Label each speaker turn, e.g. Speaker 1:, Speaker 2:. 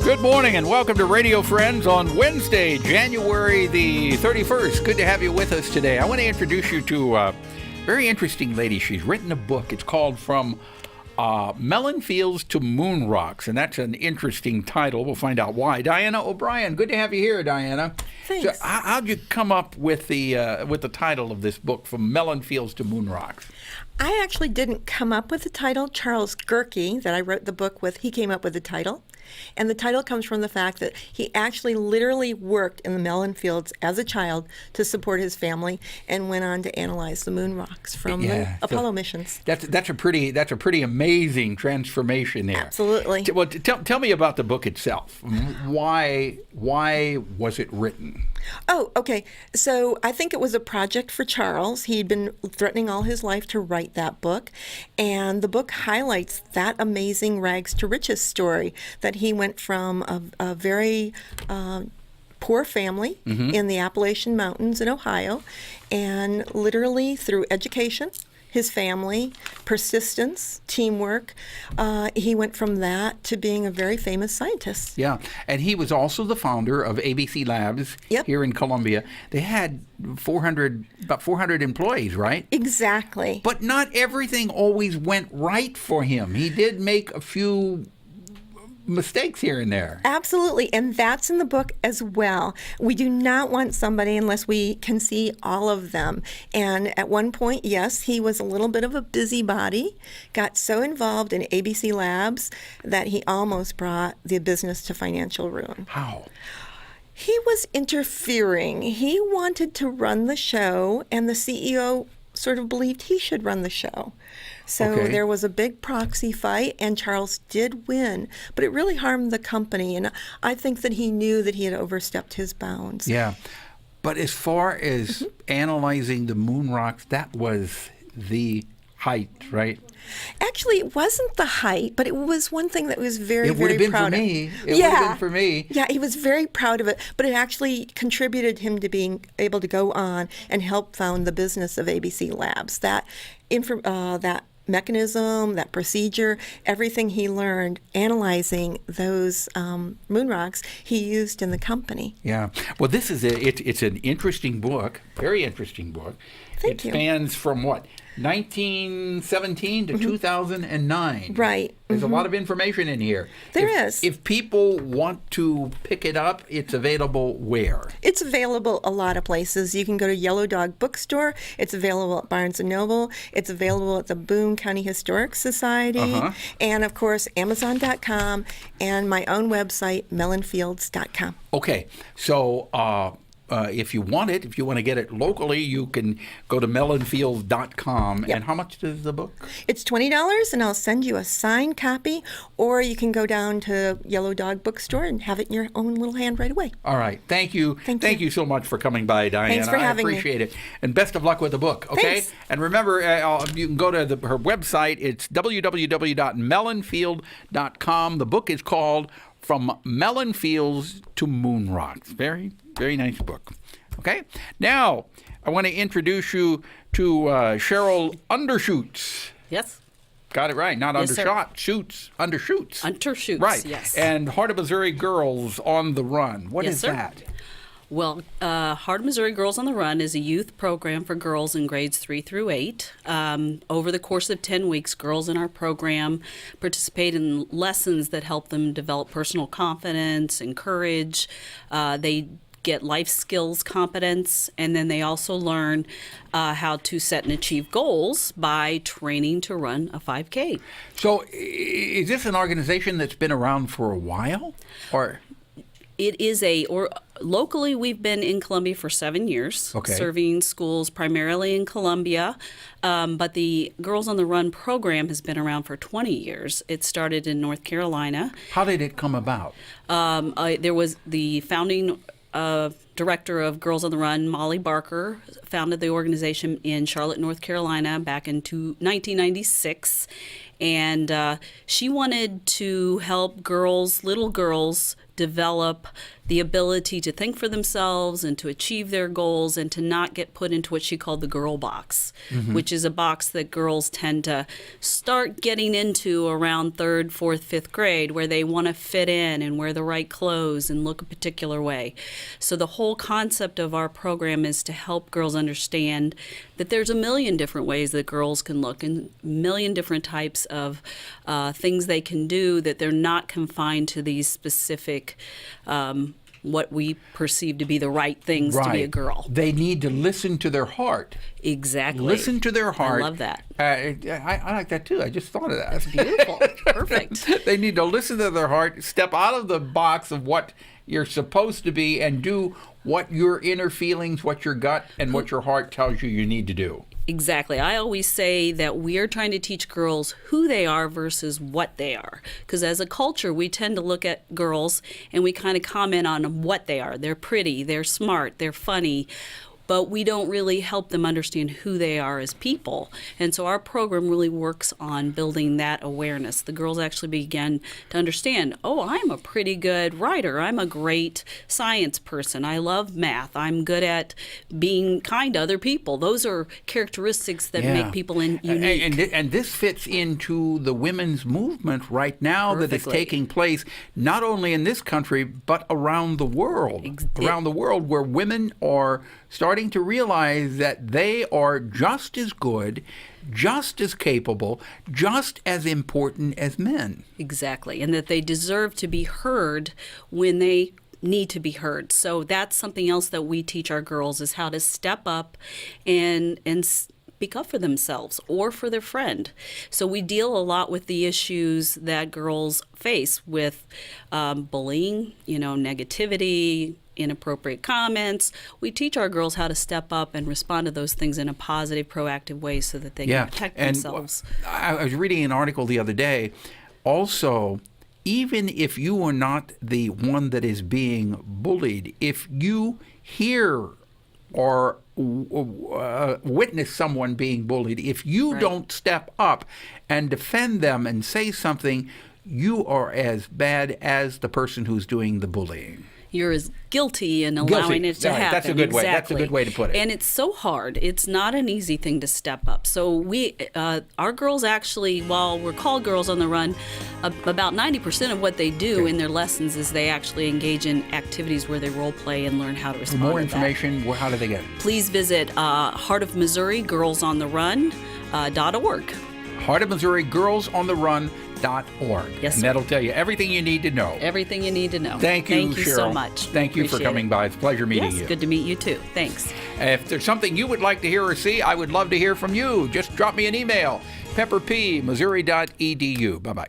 Speaker 1: Good morning and welcome to Radio Friends on Wednesday, January the 31st. Good to have you with us today. I want to introduce you to a very interesting lady. She's written a book. It's called From Melon Fields to Moon Rocks, and that's an interesting title. We'll find out why. Dianna O'Brien, good to have you here, Dianna.
Speaker 2: Thanks.
Speaker 1: So how'd you come up with the title of this book, From Melon Fields to Moon Rocks?
Speaker 2: I actually didn't come up with the title. Charles Gehrke, that I wrote the book with, he came up with the title. And the title comes from the fact that he actually literally worked in the melon fields as a child to support his family and went on to analyze the moon rocks from the Apollo missions.
Speaker 1: That's a pretty amazing transformation there.
Speaker 2: Absolutely.
Speaker 1: Well, tell me about the book itself. Why was it written?
Speaker 2: Oh, okay. So I think it was a project for Charles. He'd been threatening all his life to write that book. And the book highlights that amazing rags to riches story that he went from a very poor family in the Appalachian Mountains in Ohio, and literally through education, his family, persistence, teamwork, he went from that to being a very famous scientist.
Speaker 1: Yeah, and he was also the founder of ABC Labs here in Columbia. They had about 400 employees, right?
Speaker 2: Exactly.
Speaker 1: But not everything always went right for him. He did make a few mistakes here and there.
Speaker 2: Absolutely, and that's in the book as well. We do not want somebody unless we can see all of them. And at one point, yes, he was a little bit of a busybody, got so involved in ABC Labs that he almost brought the business to financial ruin.
Speaker 1: How?
Speaker 2: He was interfering. He wanted to run the show, and the CEO sort of believed he should run the show. So there was a big proxy fight, and Charles did win, but it really harmed the company, and I think that he knew that he had overstepped his bounds.
Speaker 1: Yeah, but as far as analyzing the moon rocks, that was the height, right?
Speaker 2: Actually, it wasn't the height, but it was one thing that was very, very proud of.
Speaker 1: It would have been for me.
Speaker 2: Yeah, he was very proud of it, but it actually contributed him to being able to go on and help found the business of ABC Labs. That mechanism, that procedure, everything he learned analyzing those moon rocks, he used in the company.
Speaker 1: Yeah. Well, this is it's an interesting book, very interesting book.
Speaker 2: Thank you.
Speaker 1: It spans from what? 1917 to 2009.
Speaker 2: Right.
Speaker 1: There's a lot of information in here.
Speaker 2: There is.
Speaker 1: If people want to pick it up, it's available where?
Speaker 2: It's available a lot of places. You can go to Yellow Dog Bookstore. It's available at Barnes & Noble. It's available at the Boone County Historic Society. And, of course, Amazon.com and my own website, melonfields.com.
Speaker 1: Okay. So if you want to get it locally, you can go to melonfields.com.
Speaker 2: Yep.
Speaker 1: And how much is the book?
Speaker 2: It's $20, and I'll send you a signed copy, or you can go down to Yellow Dog Bookstore and have it in your own little hand right away.
Speaker 1: All right. Thank you. Thank you so much for coming by, Dianna.
Speaker 2: Thanks for having me.
Speaker 1: I appreciate it. And best of luck with the book, okay?
Speaker 2: Thanks.
Speaker 1: And remember, you can go to her website. It's www.melonfield.com. The book is called From Melon Fields to Moon Rocks. Very, very nice book. Okay? Now, I want to introduce you to CHERYL Unterschutz.
Speaker 3: Yes.
Speaker 1: Got it right. Not
Speaker 3: Yes,
Speaker 1: undershot, shoots, undershoots.
Speaker 3: Unterschutz,
Speaker 1: Right.
Speaker 3: yes.
Speaker 1: And Heart of Missouri Girls on the Run. What is that?
Speaker 3: Well, Heart of Missouri Girls on the Run is a youth program for girls in grades 3 through 8. Over the course of 10 weeks, girls in our program participate in lessons that help them develop personal confidence and courage. They get life skills competence, and then they also learn how to set and achieve goals by training to run a 5K.
Speaker 1: So is this an organization that's been around for a while? Or
Speaker 3: It is locally we've been in Columbia for 7 years, serving schools primarily in Columbia, but the Girls on the Run program has been around for 20 years. It started in North Carolina.
Speaker 1: How did it come about?
Speaker 3: There was the founding director of Girls on the Run, Molly Barker, founded the organization in Charlotte, North Carolina back in 1996. And she wanted to help girls, little girls, develop the ability to think for themselves and to achieve their goals and to not get put into what she called the girl box, which is a box that girls tend to start getting into around 3rd, 4th, 5th grade, where they want to fit in and wear the right clothes and look a particular way. So the whole concept of our program is to help girls understand that there's a million different ways that girls can look and a million different types of things they can do, that they're not confined to these specific what we perceive to be the right things to be a girl.
Speaker 1: They need to listen to their heart.
Speaker 3: Exactly.
Speaker 1: Listen to their heart.
Speaker 3: I love that.
Speaker 1: I like that too. I just thought of that.
Speaker 3: That's beautiful. Perfect.
Speaker 1: They need to listen to their heart, step out of the box of what you're supposed to be, and do what your inner feelings, what your gut, and what your heart tells you you need to do.
Speaker 3: Exactly. I always say that we are trying to teach girls who they are versus what they are. Because as a culture, we tend to look at girls and we kind of comment on what they are. They're pretty, they're smart, they're funny. But we don't really help them understand who they are as people. And so our program really works on building that awareness. The girls actually begin to understand, oh, I'm a pretty good writer. I'm a great science person. I love math. I'm good at being kind to other people. Those are characteristics that make people unique.
Speaker 1: And this fits into the women's movement right now that is taking place not only in this country, but around the world. Around the world, where women are starting to realize that they are just as good, just as capable, just as important as men.
Speaker 3: Exactly, and that they deserve to be heard when they need to be heard. So that's something else that we teach our girls, is how to step up and speak up for themselves or for their friend. So we deal a lot with the issues that girls face with bullying, negativity, inappropriate comments. We teach our girls how to step up and respond to those things in a positive, proactive way so that they can protect themselves.
Speaker 1: I was reading an article the other day. Also, even if you are not the one that is being bullied, if you hear or witness someone being bullied, if you don't step up and defend them and say something, you are as bad as the person who's doing the bullying.
Speaker 3: You're as guilty in allowing it to happen.
Speaker 1: That's a good way.
Speaker 3: Exactly.
Speaker 1: That's a good way to put it.
Speaker 3: And it's so hard. It's not an easy thing to step up. So our girls actually, while we're called Girls on the Run, about 90% of what they do in their lessons is they actually engage in activities where they role play and learn how to respond.
Speaker 1: For more information, how do they get it?
Speaker 3: Please visit Heart of Missouri Girls on the Run.org.
Speaker 1: Heart of Missouri Girls on the Run.org.
Speaker 3: Yes,
Speaker 1: and that'll tell you everything you need to know.
Speaker 3: Everything you need to know.
Speaker 1: Thank you,
Speaker 3: Cheryl. So much.
Speaker 1: Thank you for coming by. It's a pleasure meeting you.
Speaker 3: Yes, good to meet you too. Thanks.
Speaker 1: If there's something you would like to hear or see, I would love to hear from you. Just drop me an email, pepperp@missouri.edu. Bye-bye.